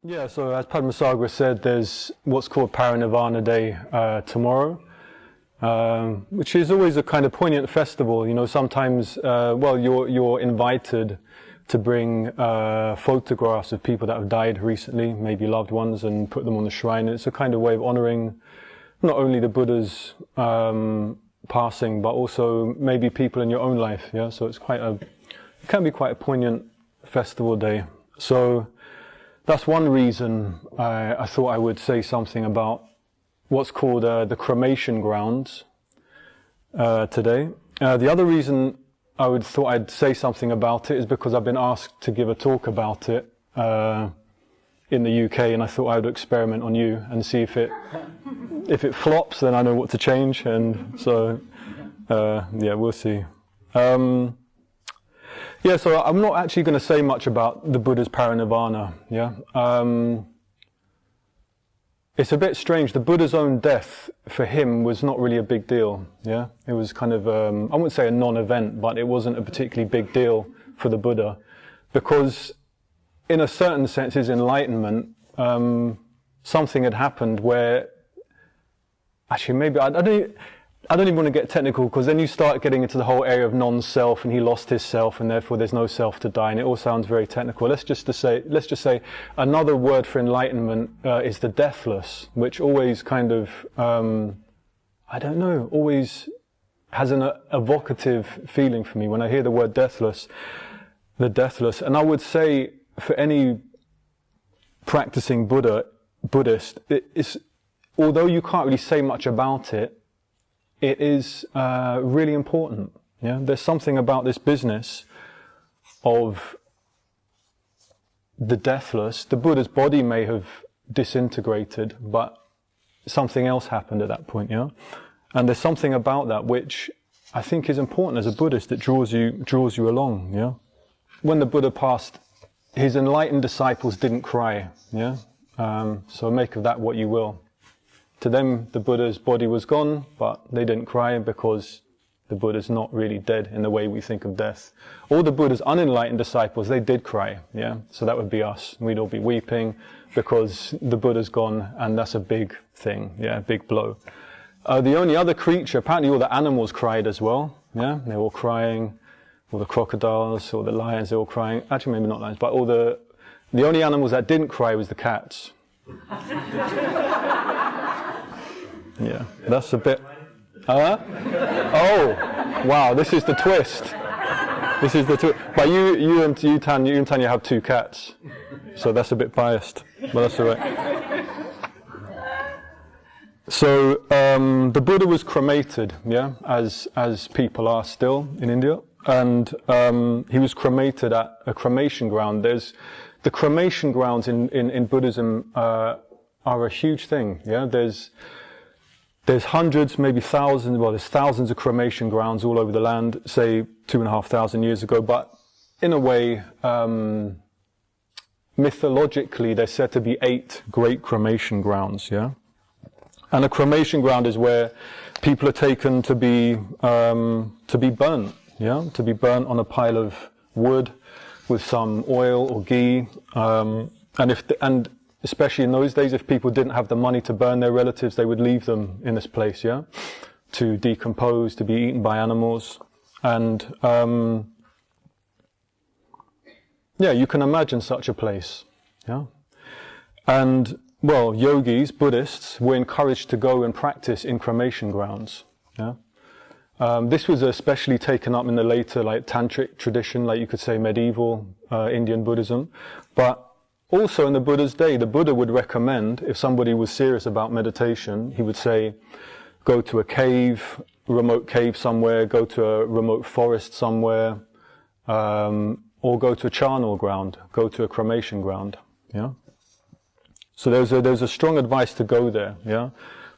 Yeah, so as Padmasagara said, there's what's called Parinirvana Day tomorrow, which is always a kind of poignant festival. You know, sometimes, you're invited to bring photographs of people that have died recently, maybe loved ones, and put them on the shrine. It's a kind of way of honoring not only the Buddha's passing, but also maybe people in your own life. Yeah, so it can be quite a poignant festival day. So that's one reason I thought I would say something about what's called the cremation grounds today. The other reason I thought I'd say something about it is because I've been asked to give a talk about it in the UK, and I thought I would experiment on you and see if it flops, then I know what to change. And so we'll see. So I'm not actually going to say much about the Buddha's parinirvana. It's a bit strange. The Buddha's own death for him was not really a big deal. Yeah, it was kind of I wouldn't say a non-event, but it wasn't a particularly big deal for the Buddha, because in a certain sense, his enlightenment, something had happened where actually maybe I don't even want to get technical, because then you start getting into the whole area of non-self, and he lost his self, and therefore there's no self to die, and it all sounds very technical. Let's just say another word for enlightenment is the deathless, which always kind of always has an evocative feeling for me when I hear the word deathless, the deathless. And I would say for any practicing Buddhist, although you can't really say much about it, it is really important. Yeah, there's something about this business of the deathless. The Buddha's body may have disintegrated, but something else happened at that point. Yeah, and there's something about that which I think is important as a Buddhist that draws you along. Yeah, when the Buddha passed, his enlightened disciples didn't cry. Yeah, so make of that what you will. To them, the Buddha's body was gone, but they didn't cry because the Buddha's not really dead in the way we think of death. All the Buddha's unenlightened disciples, they did cry, yeah? So that would be us. We'd all be weeping because the Buddha's gone, and that's a big thing, yeah, big blow. The only other creature, apparently all the animals cried as well, yeah? They were all crying, all the crocodiles, all the lions, they were all crying. Actually, maybe not lions, but the only animals that didn't cry was the cats. Yeah, that's a bit. Oh, wow! This is the twist. This is the twist. But you Tanya have two cats, so that's a bit biased. But that's all right. So the Buddha was cremated, yeah, as people are still in India, and he was cremated at a cremation ground. The cremation grounds in Buddhism are a huge thing. Yeah, there's hundreds, maybe thousands, there's thousands of cremation grounds all over the land, say 2,500 years ago, but in a way, mythologically, there's said to be 8 great cremation grounds, yeah? And a cremation ground is where people are taken to be burnt, yeah? To be burnt on a pile of wood with some oil or ghee, and especially in those days, if people didn't have the money to burn their relatives, they would leave them in this place, yeah, to decompose, to be eaten by animals. And you can imagine such a place, yeah. And yogis, Buddhists, were encouraged to go and practice in cremation grounds, yeah. This was especially taken up in the later, tantric tradition, you could say medieval Indian Buddhism, but also in the Buddha's day, the Buddha would recommend, if somebody was serious about meditation, he would say, go to a cave, remote cave somewhere, go to a remote forest somewhere, or go to a charnel ground, go to a cremation ground, yeah? So there's a strong advice to go there, yeah?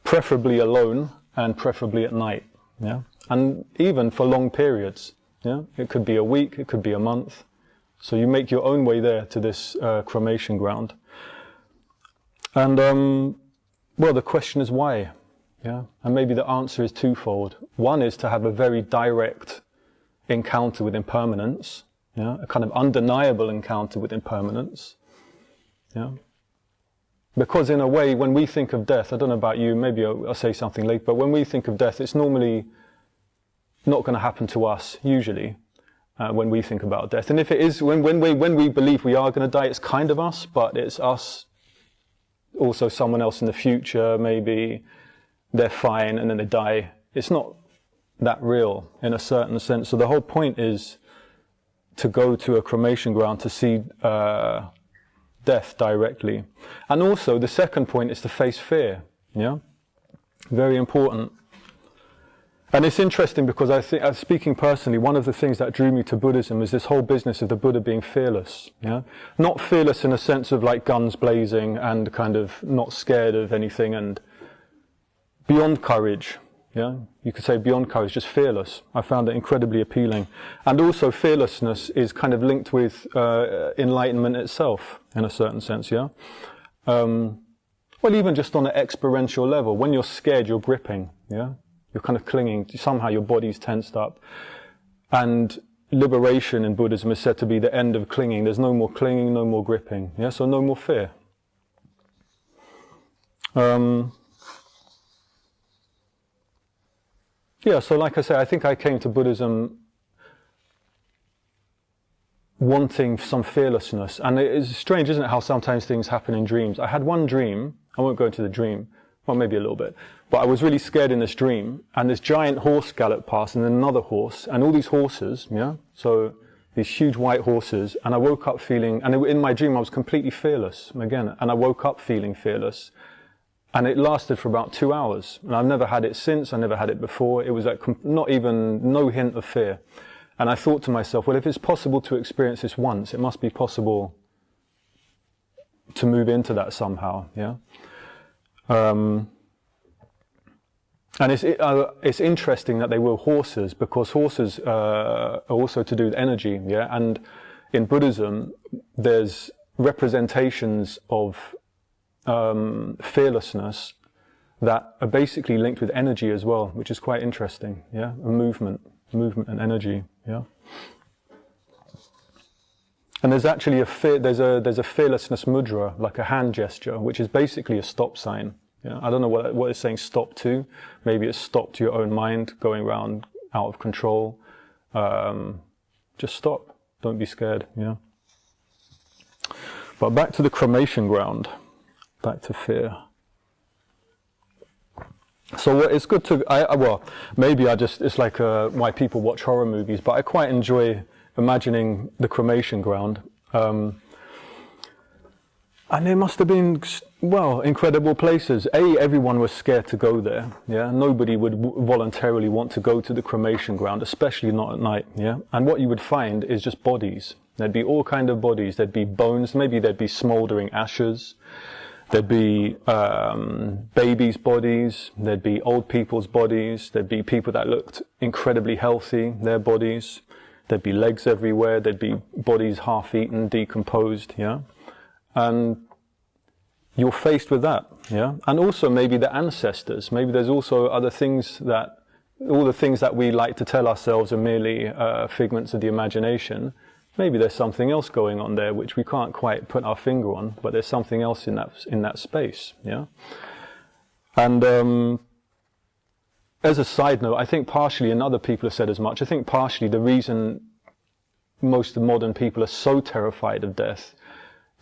Preferably alone, and preferably at night, yeah? And even for long periods, yeah? It could be a week, it could be a month. So you make your own way there to this cremation ground. And, the question is why? Yeah? And maybe the answer is twofold. One is to have a very direct encounter with impermanence, yeah? A kind of undeniable encounter with impermanence. Yeah? Because in a way, when we think of death, I don't know about you, maybe I'll say something later, but when we think of death, it's normally not going to happen to us, usually, when we think about death. And if it is, when we believe we are going to die, it's kind of us, but it's us, also someone else in the future, maybe they're fine and then they die. It's not that real in a certain sense. So the whole point is to go to a cremation ground to see death directly. And also the second point is to face fear. Yeah, very important. And it's interesting because I think, speaking personally, one of the things that drew me to Buddhism is this whole business of the Buddha being fearless. Yeah, not fearless in a sense of like guns blazing and kind of not scared of anything and beyond courage. Yeah, you could say beyond courage, just fearless. I found it incredibly appealing. And also fearlessness is kind of linked with enlightenment itself, in a certain sense, yeah? Well, even just on an experiential level, when you're scared, you're gripping, yeah? You're kind of clinging, somehow your body's tensed up. And liberation in Buddhism is said to be the end of clinging. There's no more clinging, no more gripping, yeah? So no more fear. Yeah, so like I say, I think I came to Buddhism wanting some fearlessness. And it's strange, isn't it, how sometimes things happen in dreams. I had one dream, I won't go into the dream, well, maybe a little bit, but I was really scared in this dream, and this giant horse galloped past, and then another horse, and all these horses, yeah, so these huge white horses, and I woke up feeling, and in my dream I was completely fearless, again, and I woke up feeling fearless. And it lasted for about 2 hours. And I've never had it since, I never had it before. It was like no hint of fear. And I thought to myself, well, if it's possible to experience this once, it must be possible to move into that somehow, yeah? And it's interesting that they were horses, because horses are also to do with energy, yeah? And in Buddhism, there's representations of fearlessness that are basically linked with energy as well, which is quite interesting. Yeah, a movement and energy. Yeah, and there's actually there's a fearlessness mudra, like a hand gesture, which is basically a stop sign. Yeah, I don't know what it's saying stop to. Maybe it's stop to your own mind going around out of control. Just stop. Don't be scared. Yeah. But back to the cremation ground. Back to fear. So it's good to, well, maybe it's like why people watch horror movies, but I quite enjoy imagining the cremation ground. And there must have been, well, incredible places. Everyone was scared to go there, yeah? Nobody would voluntarily want to go to the cremation ground, especially not at night, yeah? And what you would find is just bodies. There'd be all kind of bodies. There'd be bones, maybe there'd be smouldering ashes. There'd be babies' bodies, there'd be old people's bodies, there'd be people that looked incredibly healthy, their bodies, there'd be legs everywhere, there'd be bodies half-eaten, decomposed, yeah? And you're faced with that, yeah? And also maybe the ancestors, maybe there's also other things that, all the things that we like to tell ourselves are merely figments of the imagination. Maybe there's something else going on there which we can't quite put our finger on, but there's something else in that space, yeah? And as a side note, I think partially, and other people have said as much, I think partially the reason most of modern people are so terrified of death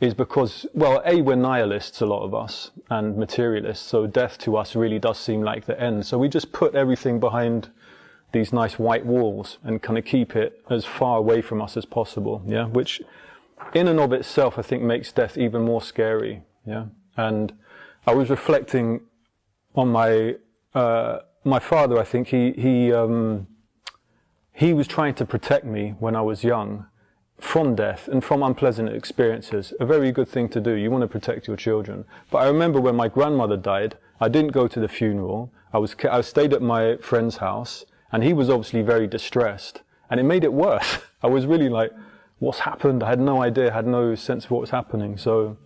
is because, well, we're nihilists, a lot of us, and materialists, so death to us really does seem like the end. So we just put everything behind these nice white walls and kind of keep it as far away from us as possible, yeah, which in and of itself I think makes death even more scary, yeah. And I was reflecting on my father. I think he was trying to protect me when I was young from death and from unpleasant experiences. A very good thing to do. You want to protect your children. But I remember when my grandmother died, I didn't go to the funeral. I stayed at my friend's house. And he was obviously very distressed, and it made it worse. I was really like, what's happened? I had no idea, had no sense of what was happening. So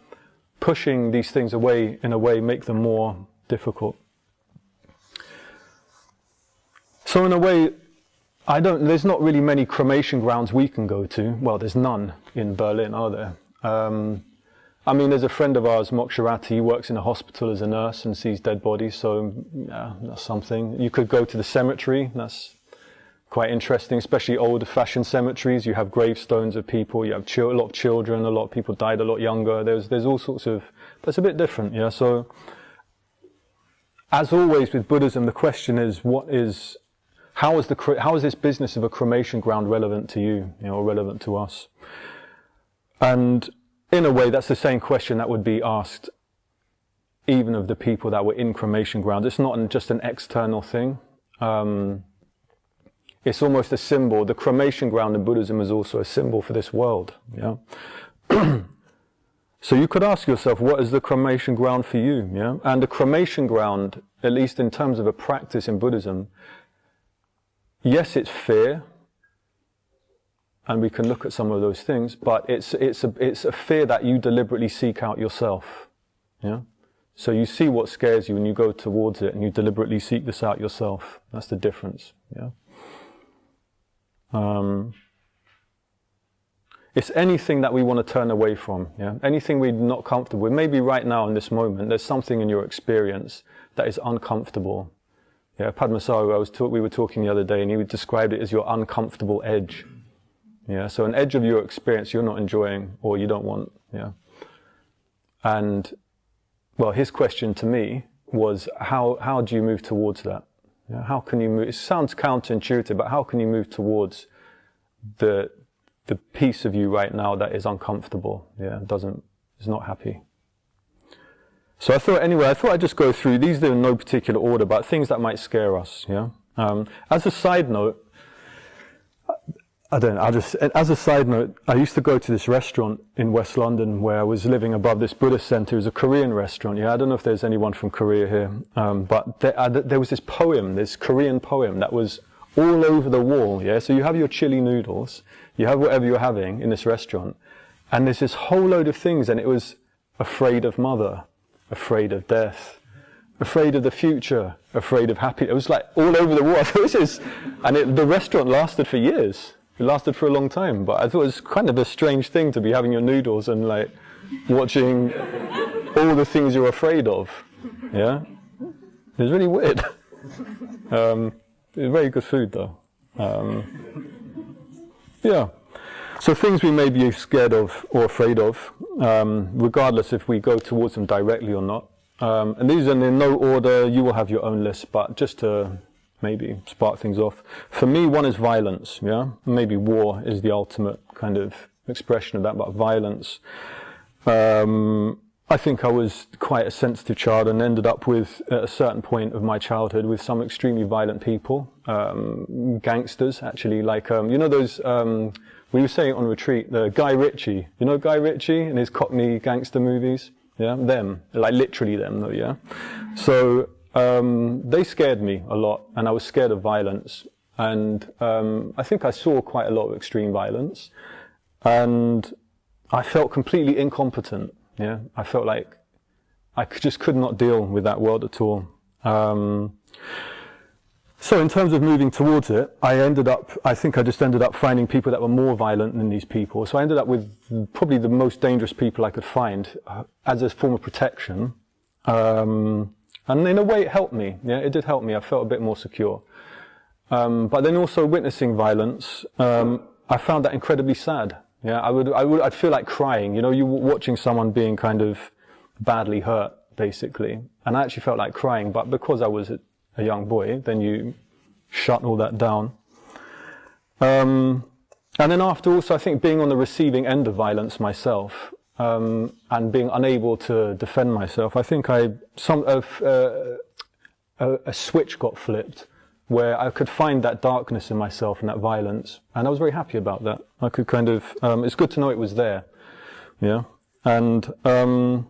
pushing these things away, in a way, make them more difficult. So in a way, there's not really many cremation grounds we can go to. Well, there's none in Berlin, are there? I mean, there's a friend of ours, Mokshirati, he works in a hospital as a nurse and sees dead bodies, so yeah, that's something. You could go to the cemetery, that's quite interesting, especially old-fashioned cemeteries. You have gravestones of people, you have a lot of children, a lot of people died a lot younger. There's all sorts of, but it's a bit different, yeah. So, as always with Buddhism, the question is, how is this business of a cremation ground relevant to you, or relevant to us? And in a way, that's the same question that would be asked even of the people that were in cremation grounds. It's not just an external thing. It's almost a symbol. The cremation ground in Buddhism is also a symbol for this world. Yeah. So you could ask yourself, what is the cremation ground for you? Yeah. And the cremation ground, at least in terms of a practice in Buddhism, yes, it's fear, and we can look at some of those things, but it's a fear that you deliberately seek out yourself. Yeah. So you see what scares you and you go towards it and you deliberately seek this out yourself. That's the difference. Yeah. It's anything that we want to turn away from. Yeah. Anything we're not comfortable with. Maybe right now in this moment, there's something in your experience that is uncomfortable. Yeah. Padmasari, we were talking the other day, and he described it as your uncomfortable edge. Yeah. So an edge of your experience you're not enjoying or you don't want. Yeah. And well, his question to me was, how do you move towards that? Yeah, how can you move? It sounds counterintuitive, but how can you move towards the piece of you right now that is uncomfortable? Yeah, is not happy. So I thought I'd just go through these. They're in no particular order, but things that might scare us. Yeah. As a side note, as a side note, I used to go to this restaurant in West London where I was living above this Buddhist center. It was a Korean restaurant. Yeah, I don't know if there's anyone from Korea here, but there was this poem, this Korean poem that was all over the wall. Yeah, so you have your chili noodles, you have whatever you're having in this restaurant, and there's this whole load of things, and it was afraid of mother, afraid of death, afraid of the future, afraid of happiness. It was like all over the wall. The restaurant lasted for years. It lasted for a long time, but I thought it was kind of a strange thing to be having your noodles and like watching all the things you're afraid of. Yeah, it was really weird. It was very good food though. Yeah. So things we may be scared of or afraid of, regardless if we go towards them directly or not. And these are in no order. You will have your own list, but just to maybe spark things off. For me, one is violence, yeah? Maybe war is the ultimate kind of expression of that, but violence. I think I was quite a sensitive child and ended up with, at a certain point of my childhood, with some extremely violent people, gangsters, actually, like, you know those, we were saying on retreat, the Guy Ritchie, you know Guy Ritchie and his Cockney gangster movies? Yeah, them, like literally them though, yeah? So, they scared me a lot, and I was scared of violence, and I think I saw quite a lot of extreme violence, and I felt completely incompetent. Yeah, I felt like I just could not deal with that world at all. So in terms of moving towards it, I think I just ended up finding people that were more violent than these people. So I ended up with probably the most dangerous people I could find as a form of protection. And in a way, it helped me. Yeah, it did help me. I felt a bit more secure. But then also witnessing violence, I found that incredibly sad. Yeah, I'd feel like crying. You know, you watching someone being kind of badly hurt, basically. And I actually felt like crying. But because I was a young boy, then you shut all that down. And then after also, I think being on the receiving end of violence myself, and being unable to defend myself, I think a switch got flipped where I could find that darkness in myself and that violence, and I was very happy about that. I could kind of, it's good to know it was there, yeah. And then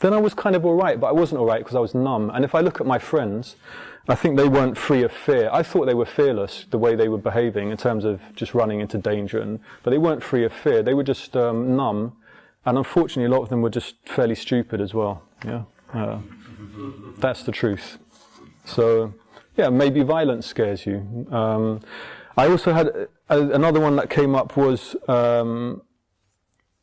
I was kind of all right, but I wasn't all right because I was numb. And if I look at my friends, I think they weren't free of fear. I thought they were fearless the way they were behaving in terms of just running into danger, but they weren't free of fear. They were just numb. And unfortunately, a lot of them were just fairly stupid as well. Yeah, that's the truth. So, yeah, maybe violence scares you. I also had another one that came up was,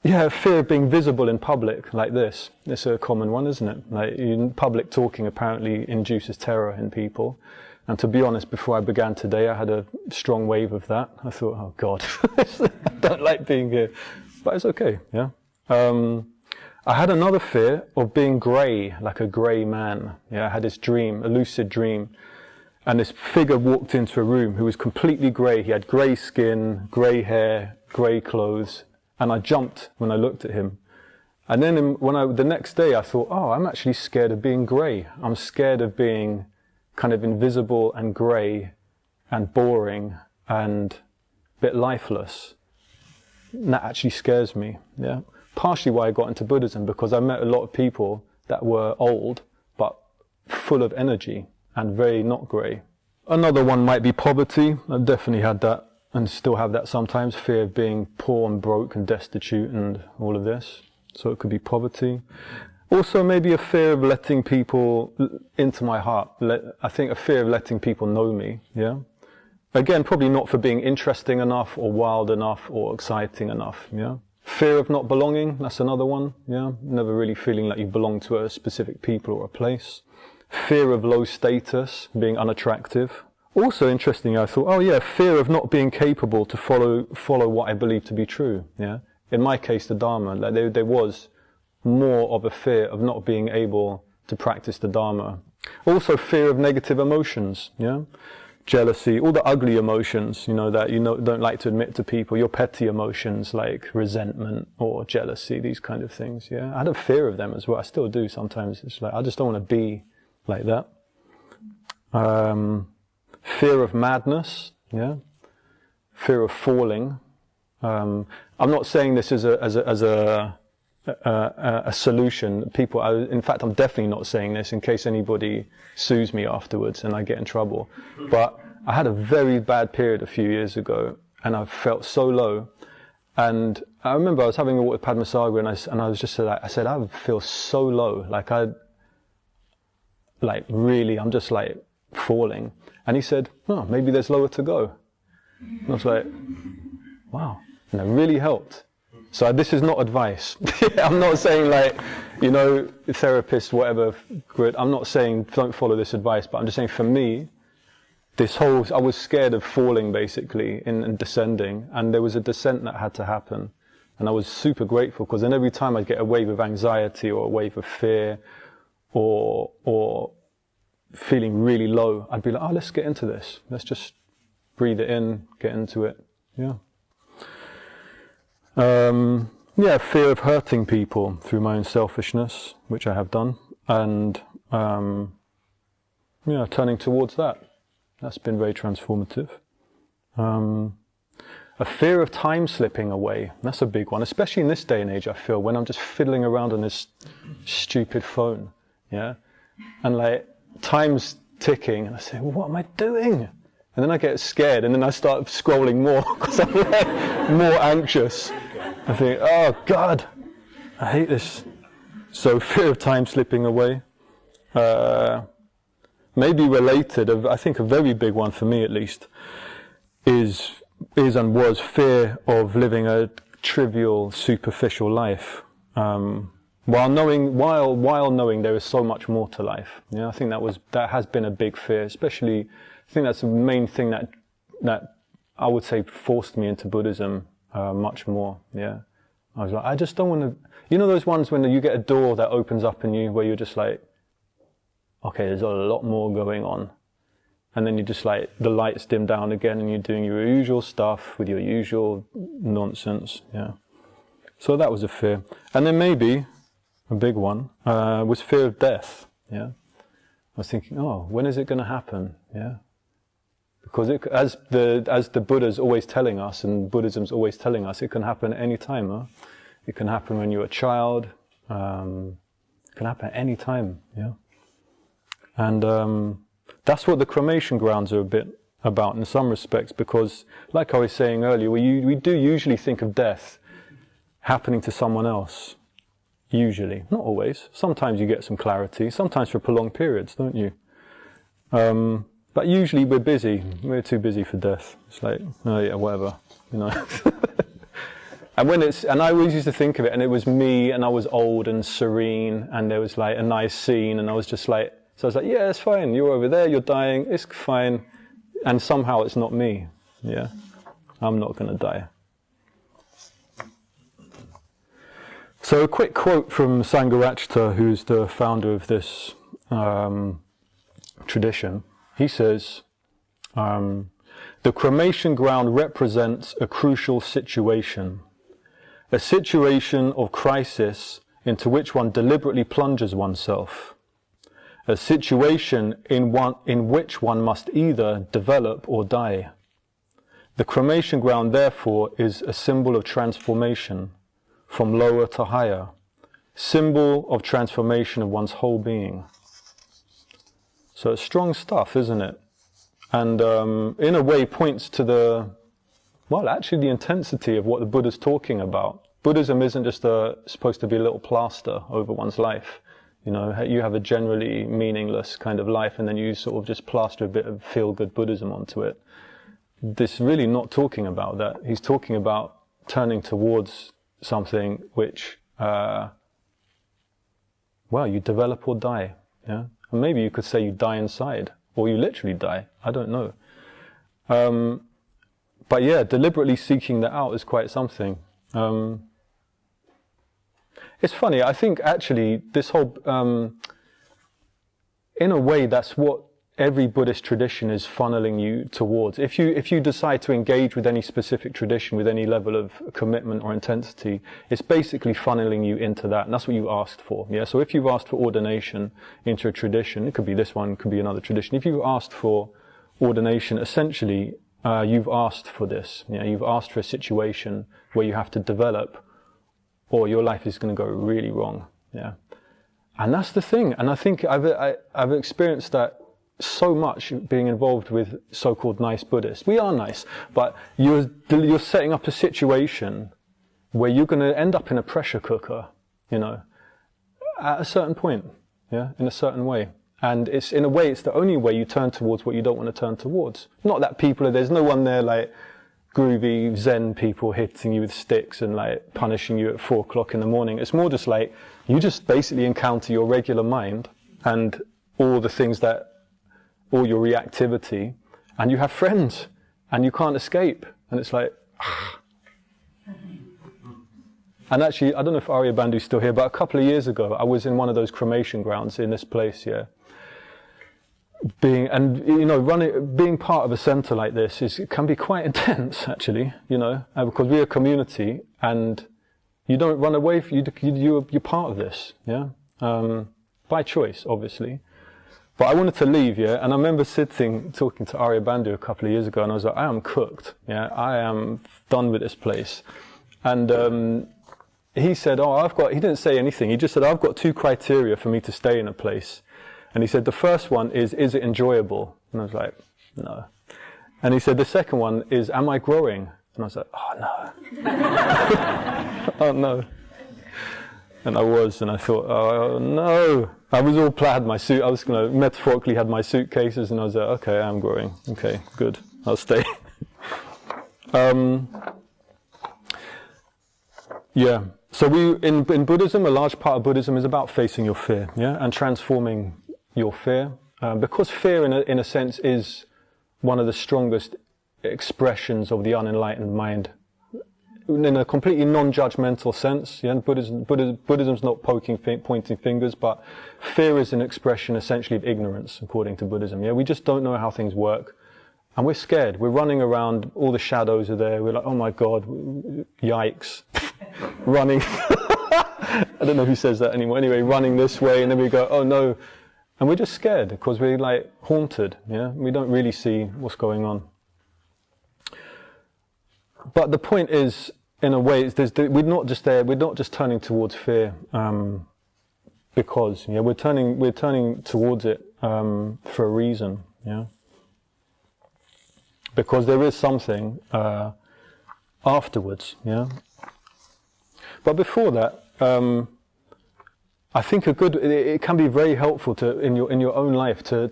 yeah, fear of being visible in public like this. It's a common one, isn't it? Like, in public talking apparently induces terror in people. And to be honest, before I began today, I had a strong wave of that. I thought, oh God, I don't like being here. But it's okay, yeah. I had another fear of being grey, like a grey man. Yeah, I had this dream, a lucid dream. And this figure walked into a room who was completely grey. He had grey skin, grey hair, grey clothes. And I jumped when I looked at him. And then the next day I thought, oh, I'm actually scared of being grey. I'm scared of being kind of invisible and grey and boring and a bit lifeless. And that actually scares me, yeah. Partially why I got into Buddhism, because I met a lot of people that were old, but full of energy and very not grey. Another one might be poverty. I've definitely had that and still have that sometimes, fear of being poor and broke and destitute and all of this. So it could be poverty. Also maybe a fear of letting people into my heart. I think a fear of letting people know me, yeah. Again, probably not for being interesting enough or wild enough or exciting enough, yeah. Fear of not belonging, that's another one, yeah. Never really feeling like you belong to a specific people or a place. Fear of low status, being unattractive. Also interesting, I thought, oh yeah, fear of not being capable to follow what I believe to be true, yeah. In my case, the Dharma, like there was more of a fear of not being able to practice the Dharma. Also fear of negative emotions, yeah. Jealousy, all the ugly emotions, that don't like to admit to people, your petty emotions like resentment or jealousy, these kind of things, yeah. I had a fear of them as well, I still do sometimes. It's like, I just don't want to be like that. Fear of madness, yeah. Fear of falling. I'm not saying this as a solution. In fact, I'm definitely not saying this in case anybody sues me afterwards and I get in trouble. But I had a very bad period a few years ago, and I felt so low. And I remember I was having a walk with Padmasambhava, and I was just like, I said, I feel so low, I'm just like falling. And he said, oh, maybe there's lower to go. And I was like, wow, and it really helped. So this is not advice. I'm not saying therapist, whatever, I'm not saying don't follow this advice, but I'm just saying for me, I was scared of falling basically and descending, and there was a descent that had to happen. And I was super grateful, because then every time I'd get a wave of anxiety or a wave of fear or feeling really low, I'd be like, oh, let's get into this. Let's just breathe it in, get into it. Yeah. Fear of hurting people through my own selfishness, which I have done, and turning towards that. That's been very transformative. A fear of time slipping away. That's a big one, especially in this day and age, I feel, when I'm just fiddling around on this stupid phone, yeah? And time's ticking, and I say, well, what am I doing? And then I get scared, and then I start scrolling more, because I'm more anxious. I think, oh God, I hate this. So fear of time slipping away. Maybe related, I think a very big one for me at least, is and was fear of living a trivial, superficial life, while knowing there is so much more to life. Yeah, I think that has been a big fear, especially. I think that's the main thing that I would say forced me into Buddhism much more. Yeah, I was like, I just don't want to. Those ones when you get a door that opens up in you, where you're just like, okay, there's a lot more going on. And then you just the lights dim down again, and you're doing your usual stuff with your usual nonsense, yeah. So that was a fear. And then maybe, a big one, was fear of death, yeah. I was thinking, oh, when is it going to happen, yeah. Because as the Buddha's always telling us, and Buddhism's always telling us, it can happen at any time, huh? It can happen when you're a child, it can happen at any time, yeah. And that's what the cremation grounds are a bit about in some respects, because, like I was saying earlier, we do usually think of death happening to someone else. Usually. Not always. Sometimes you get some clarity, sometimes for prolonged periods, don't you? But usually we're busy. We're too busy for death. It's like, oh yeah, whatever, And I always used to think of it, and it was me, and I was old and serene, and there was like a nice scene, and I was just like, so I was like, yeah, it's fine. You're over there, you're dying, it's fine. And somehow it's not me. Yeah, I'm not going to die. So a quick quote from Sangharakshita, who's the founder of this tradition. He says, the cremation ground represents a crucial situation, a situation of crisis into which one deliberately plunges oneself, a situation in which one must either develop or die. The cremation ground, therefore, is a symbol of transformation, from lower to higher, symbol of transformation of one's whole being. So it's strong stuff, isn't it? And in a way points to the intensity of what the Buddha's talking about. Buddhism isn't just supposed to be a little plaster over one's life. You know, you have a generally meaningless kind of life, and then you sort of just plaster a bit of feel-good Buddhism onto it. This really not talking about that. He's talking about turning towards something which, you develop or die. Yeah, and maybe you could say you die inside, or you literally die. I don't know. But yeah, deliberately seeking that out is quite something. It's funny, I think actually this whole, in a way that's what every Buddhist tradition is funneling you towards. If you decide to engage with any specific tradition with any level of commitment or intensity, it's basically funneling you into that, and that's what you asked for. Yeah. So if you've asked for ordination into a tradition, it could be this one, it could be another tradition. If you've asked for ordination, essentially you've asked for this. Yeah. You've asked for a situation where you have to develop, or your life is going to go really wrong. Yeah. And that's the thing. And I think I've experienced that so much being involved with so-called nice Buddhists. We are nice, but you're setting up a situation where you're going to end up in a pressure cooker, you know, at a certain point, yeah, in a certain way. And it's, in a way, it's the only way you turn towards what you don't want to turn towards. Not that there's no one there like groovy Zen people hitting you with sticks and like punishing you at 4 o'clock in the morning. It's more just like, you just basically encounter your regular mind and all the things all your reactivity, and you have friends, and you can't escape. And it's like, And actually, I don't know if Arya Bandhu's still here, but a couple of years ago, I was in one of those cremation grounds in this place, yeah. Being part of a centre like this it can be quite intense, actually, you know, because we're a community, and you don't run away, you're part of this, yeah, by choice, obviously. But I wanted to leave, yeah, and I remember talking to Arya Bandhu a couple of years ago, and I was like, I am cooked, yeah, I am done with this place. And he said, he didn't say anything, he just said, I've got 2 criteria for me to stay in a place. And he said, the first one is it enjoyable? And I was like, no. And he said, the second one is, am I growing? And I was like, oh no. Oh no. And I was, and I thought, oh no. I was all plaid, my suit, I was going to metaphorically had my suitcases, and I was like, okay, I'm growing. Okay, good, I'll stay. Yeah, so in Buddhism, a large part of Buddhism is about facing your fear, yeah, and transforming your fear. Because fear, in a sense, is one of the strongest expressions of the unenlightened mind, in a completely non-judgmental sense. Yeah, Buddhism's not pointing fingers, but fear is an expression essentially of ignorance, according to Buddhism. Yeah, we just don't know how things work, and we're scared. We're running around, all the shadows are there. We're like, oh my God, yikes, running. I don't know who says that anymore. Anyway, running this way, and then we go, oh no, and we're just scared because we're like haunted. Yeah, we don't really see what's going on. But the point is, in a way, we're not just there. We're not just turning towards fear because we're turning towards it for a reason. Yeah, because there is something afterwards. Yeah, but before that, I think it can be very helpful to in your own life to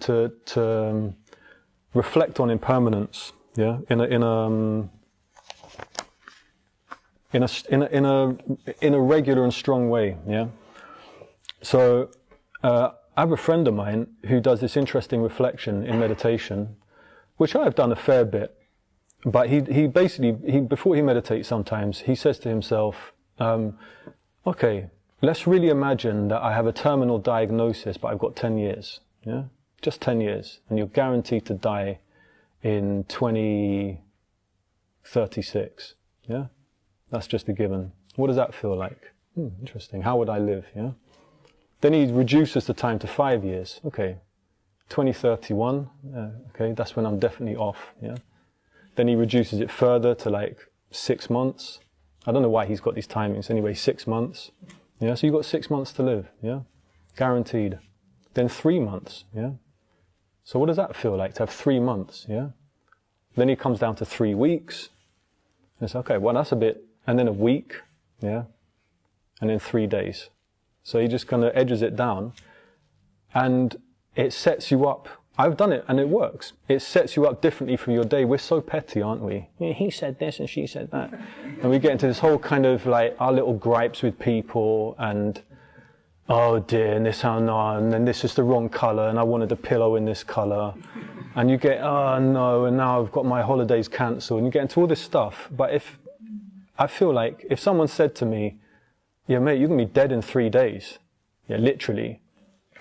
in a regular and strong way. Yeah. So I have a friend of mine who does this interesting reflection in meditation, which I've done a fair bit. But he basically before he meditates sometimes he says to himself, okay, let's really imagine that I have a terminal diagnosis, but I've got 10 years. Yeah, just 10 years, and you're guaranteed to die in 2036. Yeah, that's just a given. What does that feel like? Interesting. How would I live? Yeah. Then he reduces the time to 5 years. Okay, 2031. Okay, that's when I'm definitely off. Yeah. Then he reduces it further to like 6 months. I don't know why he's got these timings. Anyway, 6 months. Yeah. So you've got 6 months to live. Yeah, guaranteed. Then 3 months. Yeah. So what does that feel like to have 3 months? Yeah. Then he comes down to 3 weeks. And it's okay. Well, that's a bit. And then a week. Yeah. And then 3 days. So he just kind of edges it down, and it sets you up. I've done it, and it works. It sets you up differently from your day. We're so petty, aren't we? Yeah, he said this and she said that. And we get into this whole kind of like our little gripes with people, and oh dear, and this, oh no, and then this is the wrong colour, and I wanted a pillow in this colour. And you get, oh no, and now I've got my holidays cancelled, and you get into all this stuff. But I feel like if someone said to me, yeah, mate, you're going to be dead in 3 days. Yeah, literally.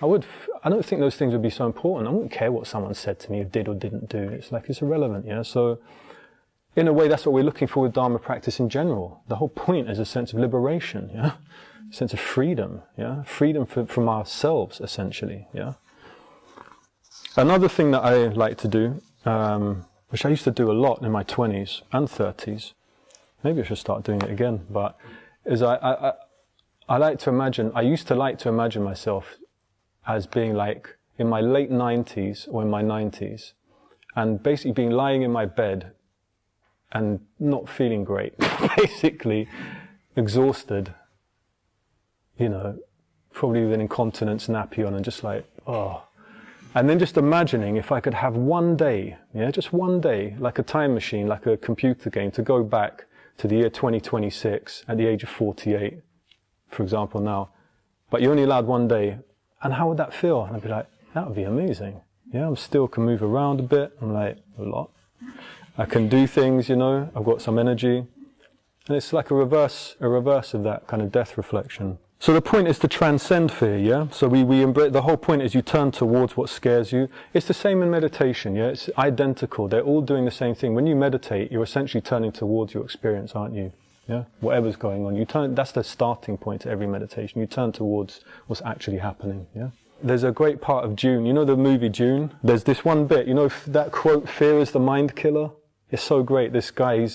I don't think those things would be so important. I wouldn't care what someone said to me or did or didn't do. It's like, it's irrelevant, yeah? So, in a way, that's what we're looking for with Dharma practice in general. The whole point is a sense of liberation, yeah? A sense of freedom, yeah? Freedom from ourselves, essentially, yeah? Another thing that I like to do, which I used to do a lot in my 20s and 30s, maybe I should start doing it again, but is I like to imagine, I used to like to imagine myself as being like in my late 90s or in my 90s, and basically being lying in my bed and not feeling great, basically exhausted, you know, probably with an incontinence nappy on, and just like, oh. And then just imagining if I could have one day, yeah, just one day, like a time machine, like a computer game, to go back to the year 2026 at the age of 48, for example, now. But you're only allowed one day. And how would that feel? And I'd be like, that would be amazing. Yeah, I still can move around a bit. I'm like, a lot. I can do things, you know. I've got some energy. And it's like a reverse of that kind of death reflection. So the point is to transcend fear, yeah? So we embrace, the whole point is you turn towards what scares you. It's the same in meditation, yeah? It's identical. They're all doing the same thing. When you meditate, you're essentially turning towards your experience, aren't you? Yeah? Whatever's going on. That's the starting point to every meditation. You turn towards what's actually happening, yeah? There's a great part of Dune. You know the movie Dune? There's this one bit, you know that quote, fear is the mind killer? It's so great. This guy,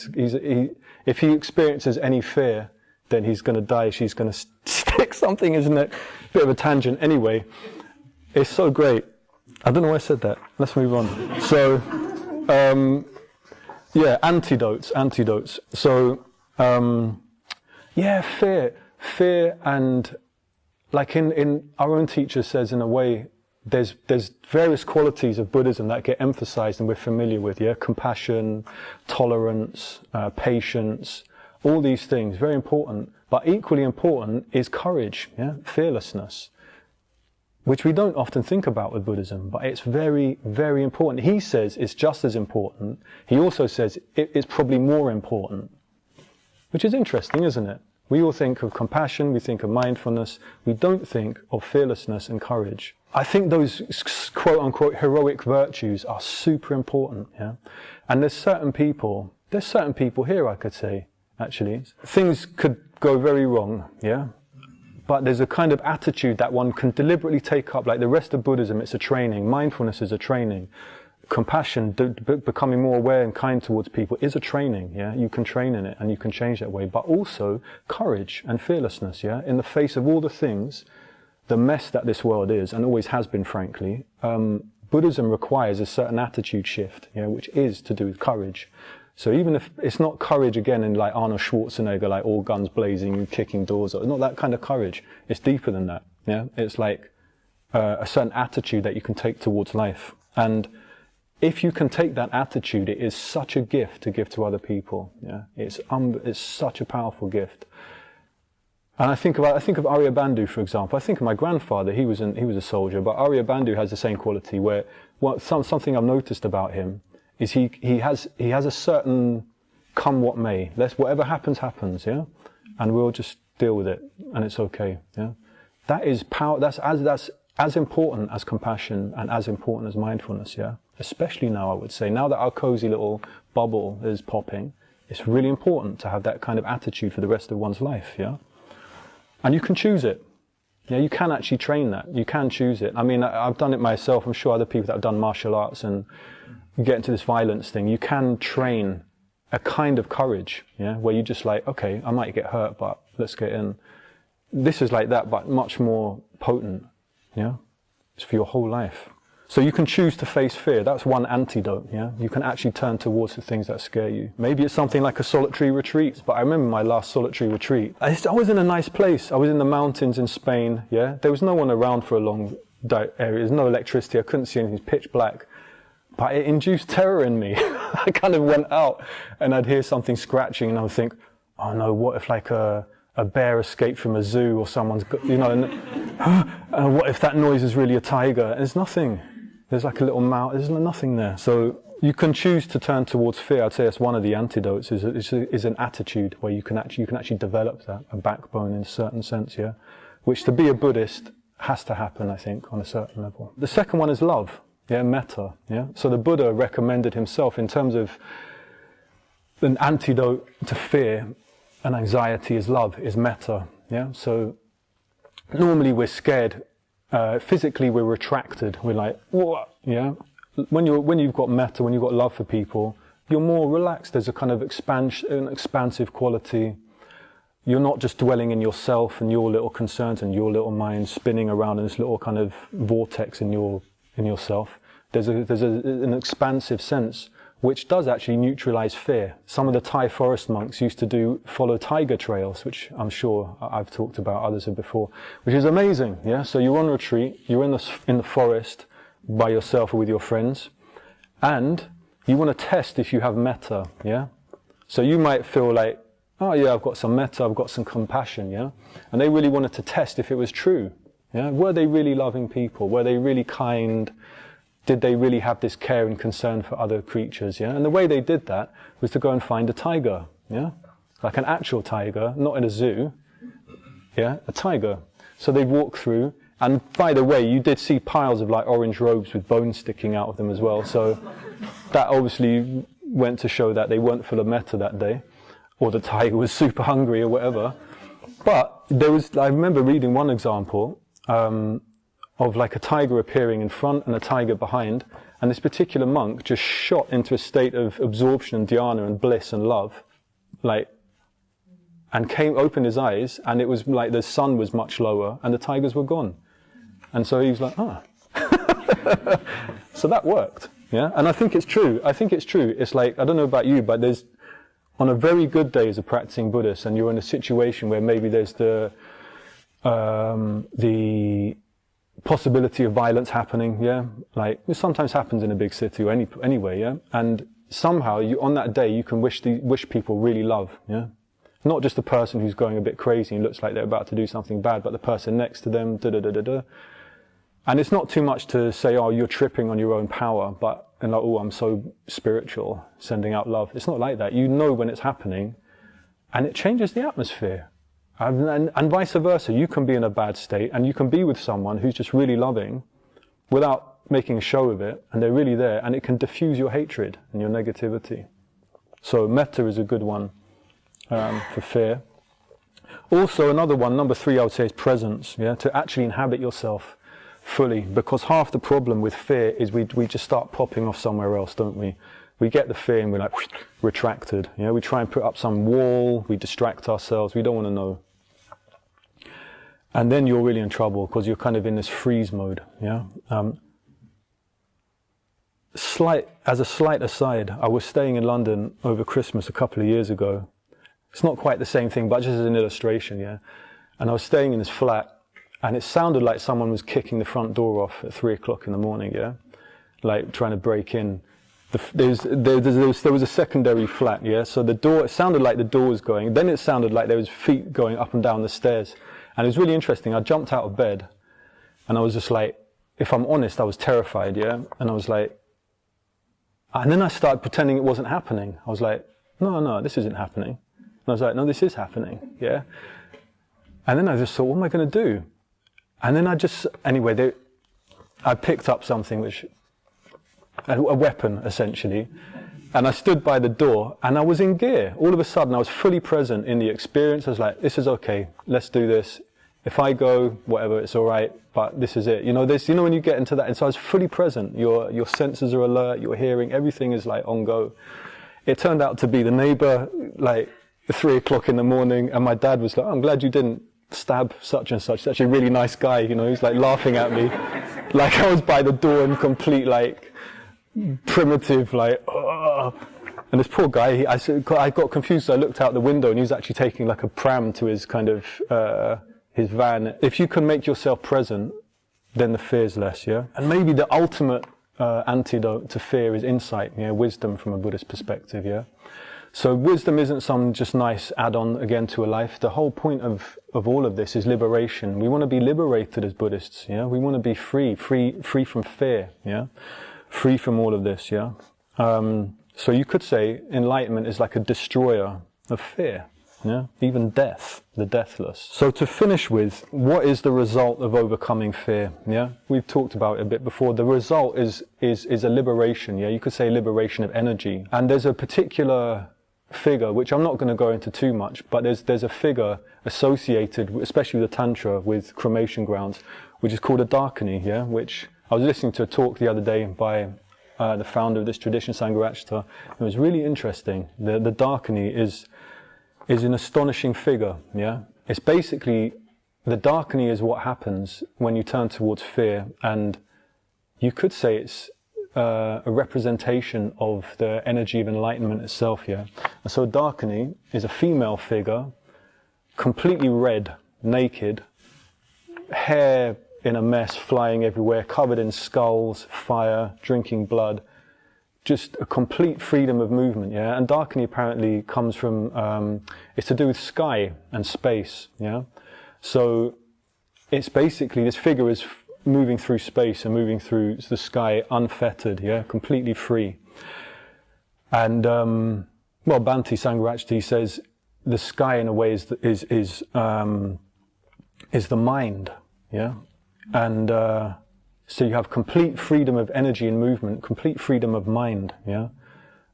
if he experiences any fear, then he's going to die. She's going to stick something, isn't it? Bit of a tangent. Anyway, it's so great. I don't know why I said that. Let's move on. So, yeah, antidotes. So, yeah, fear, and like in our own teacher says, in a way, there's various qualities of Buddhism that get emphasized and we're familiar with, yeah? Compassion, tolerance, patience, all these things, very important. But equally important is courage, yeah? Fearlessness, which we don't often think about with Buddhism, but it's very, very important. He says it's just as important. He also says it's probably more important, which is interesting, isn't it? We all think of compassion, we think of mindfulness, we don't think of fearlessness and courage. I think those quote-unquote heroic virtues are super important, yeah? And there's certain people here, I could say, actually. Things could go very wrong, yeah? But there's a kind of attitude that one can deliberately take up, like the rest of Buddhism, it's a training. Mindfulness is a training. Compassion, becoming more aware and kind towards people is a training, yeah? You can train in it and you can change that way. But also courage and fearlessness, yeah? In the face of all the things, the mess that this world is, and always has been, frankly, Buddhism requires a certain attitude shift, yeah? Which is to do with courage. So even if it's not courage again in like Arnold Schwarzenegger, like all guns blazing and kicking doors, it's not that kind of courage. It's deeper than that, yeah? It's like a certain attitude that you can take towards life. And if you can take that attitude, it is such a gift to give to other people. Yeah, it's such a powerful gift. And I think of Arya Bandhu, for example. I think of my grandfather. He was a soldier, but Arya Bandhu has the same quality. Where something I've noticed about him is he has a certain come what may. Whatever happens, happens. Yeah, and we'll just deal with it, and it's okay. Yeah, that is power. That's as important as compassion and as important as mindfulness. Yeah. Especially now, I would say, now that our cozy little bubble is popping, it's really important to have that kind of attitude for the rest of one's life, yeah? And you can choose it. Yeah, you can actually train that. You can choose it. I mean, I've done it myself. I'm sure other people that have done martial arts and get into this violence thing, you can train a kind of courage, yeah? Where you just like, okay, I might get hurt, but let's get in. This is like that, but much more potent, yeah? It's for your whole life. So you can choose to face fear. That's one antidote, yeah? You can actually turn towards the things that scare you. Maybe it's something like a solitary retreat, but I remember my last solitary retreat. I was in a nice place. I was in the mountains in Spain, yeah? There was no one around for a long area. There's no electricity. I couldn't see anything. It was pitch black. But it induced terror in me. I kind of went out and I'd hear something scratching and I would think, oh no, what if like a bear escaped from a zoo or someone's got, you know, and what if that noise is really a tiger? And there's nothing. There's like a little mouth, there's nothing there. So you can choose to turn towards fear. I'd say that's one of the antidotes, is an attitude where you can actually develop that, a backbone in a certain sense, yeah? Which to be a Buddhist has to happen, I think, on a certain level. The second one is love, yeah, metta, yeah? So the Buddha recommended himself in terms of an antidote to fear and anxiety is love, is metta, yeah? So normally we're scared. Physically we're retracted, we're like, what? Yeah. When you've got metta, when you've got love for people, you're more relaxed. There's a kind of an expansive quality. You're not just dwelling in yourself and your little concerns and your little mind spinning around in this little kind of vortex in yourself. There's an expansive sense which does actually neutralize fear. Some of the Thai forest monks used to follow tiger trails, which I'm sure I've talked about, others have before, which is amazing, yeah? So you're on retreat, you're in the forest by yourself or with your friends, and you want to test if you have metta, yeah? So you might feel like, oh yeah, I've got some metta, I've got some compassion, yeah? And they really wanted to test if it was true, yeah? Were they really loving people? Were they really kind? Did they really have this care and concern for other creatures, yeah? And the way they did that was to go and find a tiger, yeah? Like an actual tiger, not in a zoo, yeah? A tiger. So they'd walk through, and by the way, you did see piles of like orange robes with bones sticking out of them as well, so that obviously went to show that they weren't full of metta that day, or the tiger was super hungry or whatever. But I remember reading one example, of like a tiger appearing in front and a tiger behind, and this particular monk just shot into a state of absorption and dhyana and bliss and love, and opened his eyes, and it was like the sun was much lower and the tigers were gone. And so he was like, so that worked, yeah? And I think it's true. It's like, I don't know about you, but on a very good day as a practicing Buddhist, and you're in a situation where maybe there's the possibility of violence happening, yeah? Like, it sometimes happens in a big city or anyway, yeah? And somehow, on that day, you can wish people really love, yeah? Not just the person who's going a bit crazy and looks like they're about to do something bad, but the person next to them, da-da-da-da-da. And it's not too much to say, oh, you're tripping on your own power, and like, oh, I'm so spiritual, sending out love. It's not like that. You know when it's happening, and it changes the atmosphere. And vice versa, you can be in a bad state and you can be with someone who's just really loving without making a show of it, and they're really there, and it can diffuse your hatred and your negativity. So metta is a good one for fear. Also another one, number 3, I would say, is presence, yeah? To actually inhabit yourself fully, because half the problem with fear is we just start popping off somewhere else, don't we? We get the fear and we're like retracted, yeah? We try and put up some wall, we distract ourselves, we don't want to know. And then you're really in trouble because you're kind of in this freeze mode, yeah? As a slight aside, I was staying in London over Christmas a couple of years ago. It's not quite the same thing, but just as an illustration, yeah? And I was staying in this flat, and it sounded like someone was kicking the front door off at 3 o'clock in the morning, yeah? like trying to break in. There was a secondary flat, yeah? So the door, it sounded like the door was going, then it sounded like there was feet going up and down the stairs. And it was really interesting. I jumped out of bed and I was just like, if I'm honest, I was terrified, yeah? And I was like, and then I started pretending it wasn't happening. I was like, no, this isn't happening. And I was like, no, this is happening, yeah? And then I just thought, what am I going to do? And then I picked up something a weapon, essentially, and I stood by the door, and I was in gear. All of a sudden, I was fully present in the experience. I was like, this is okay, let's do this. If I go, whatever, it's all right, but this is it. You know, when you get into that, and so I was fully present. Your senses are alert, your hearing, everything is like on go. It turned out to be the neighbor, like 3 o'clock in the morning, and my dad was like, I'm glad you didn't stab such and such. He's actually a really nice guy, you know, he's like laughing at me. Like I was by the door in complete like primitive, like, oh. And this poor guy, I got confused, so I looked out the window and he was actually taking like a pram to his kind of, his van. If you can make yourself present, then the fear's less, yeah? And maybe the ultimate antidote to fear is insight, you know, wisdom from a Buddhist perspective, yeah? So wisdom isn't some just nice add-on again to a life. The whole point of all of this is liberation. We want to be liberated as Buddhists, yeah? We want to be free from fear, yeah? Free from all of this, yeah? So you could say enlightenment is like a destroyer of fear, yeah? Even death, the deathless. So to finish with, what is the result of overcoming fear, yeah? We've talked about it a bit before. The result is a liberation, yeah? You could say liberation of energy. And there's a particular figure, which I'm not going to go into too much, but there's a figure associated, especially with the Tantra, with cremation grounds, which is called a Dakini, yeah? Which I was listening to a talk the other day by the founder of this tradition, Sangharakshita. It was really interesting. The Dakini is an astonishing figure, yeah? It's basically, the Dakini is what happens when you turn towards fear, and you could say it's a representation of the energy of enlightenment itself, yeah? And so Dakini is a female figure, completely red, naked, hair in a mess, flying everywhere, covered in skulls, fire, drinking blood, just a complete freedom of movement, yeah? And Dakini apparently comes from, it's to do with sky and space, yeah? So it's basically, this figure is moving through space and moving through the sky unfettered, yeah? Completely free. And, well, Bhante Sangharakshita says the sky in a way is the mind, yeah? And so you have complete freedom of energy and movement, complete freedom of mind, yeah?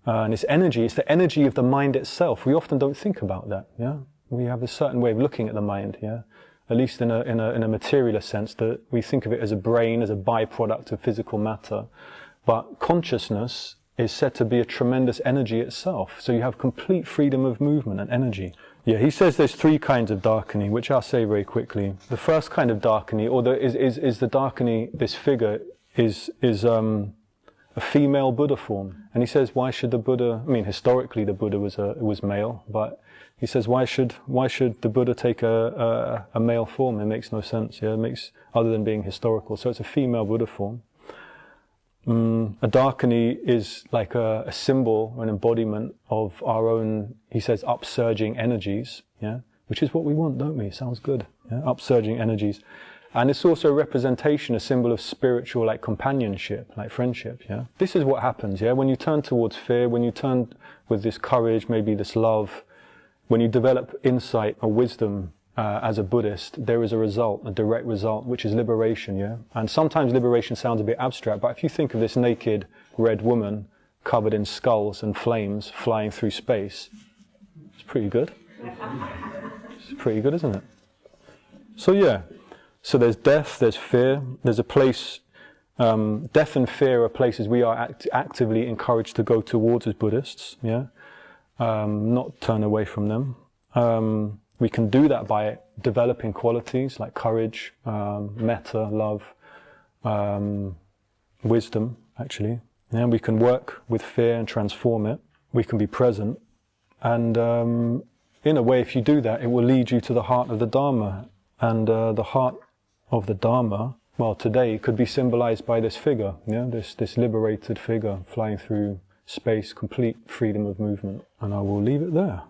And it's energy, it's the energy of the mind itself. We often don't think about that, yeah? We have a certain way of looking at the mind, yeah? At least in a materialist sense, that we think of it as a brain, as a byproduct of physical matter. But consciousness is said to be a tremendous energy itself. So you have complete freedom of movement and energy. Yeah, he says there's 3 kinds of Dakini, which I'll say very quickly. The first kind of Dakini, is the Dakini, this figure, is a female Buddha form. And he says, why should the Buddha, I mean, historically the Buddha was male, but he says, why should the Buddha take a male form? It makes no sense, yeah, it makes, other than being historical. So it's a female Buddha form. A Dakini is like a symbol, an embodiment of our own, he says, upsurging energies, yeah, which is what we want, don't we? It sounds good, yeah? Upsurging energies. And it's also a representation, a symbol of spiritual, like, companionship, like friendship, yeah? This is what happens, yeah? When you turn towards fear, when you turn with this courage, maybe this love, when you develop insight or wisdom as a Buddhist, there is a result, a direct result, which is liberation, yeah? And sometimes liberation sounds a bit abstract, but if you think of this naked red woman covered in skulls and flames flying through space, it's pretty good. It's pretty good, isn't it? So yeah, so there's death, there's fear, there's a place, death and fear are places we are actively encouraged to go towards as Buddhists, yeah? Not turn away from them. We can do that by developing qualities like courage, metta, love, wisdom, actually. Yeah, we can work with fear and transform it. We can be present. And in a way, if you do that, it will lead you to the heart of the Dharma. And the heart of the Dharma well, today could be symbolized by this figure, yeah, this liberated figure flying through space, complete freedom of movement. And I will leave it there.